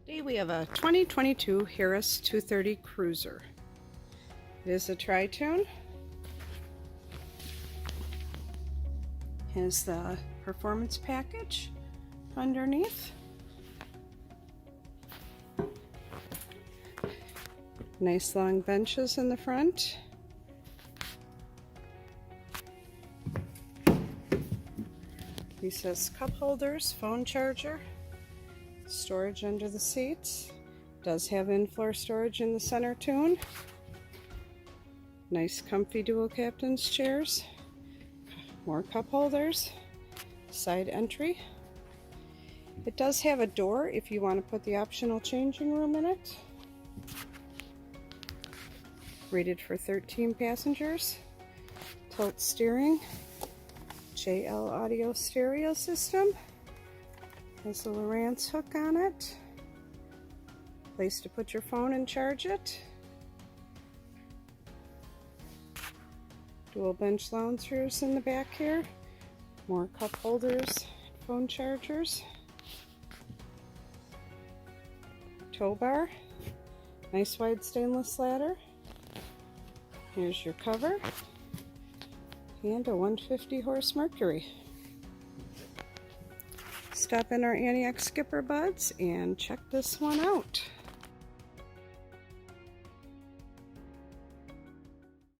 Today we have a 2022 Harris 230 Cruiser. It is a Tri-Toon. Has the performance package underneath. Nice long benches in the front. These has cup holders, phone charger, storage under the seats. Does have in-floor storage in the center tune. Nice comfy dual captain's chairs. More cup holders. Side entry. It does have a door if you want to put the optional changing room in it. Rated for 13 passengers. Tilt steering. JL audio stereo system. Has a Lowrance hook on it. Place to put your phone and charge it. Dual bench loungers in the back here. More cup holders, phone chargers. Tow bar. Nice wide stainless ladder. Here's your cover. And a 150 horse Mercury. Stop in our Antioch SkipperBud's and check this one out.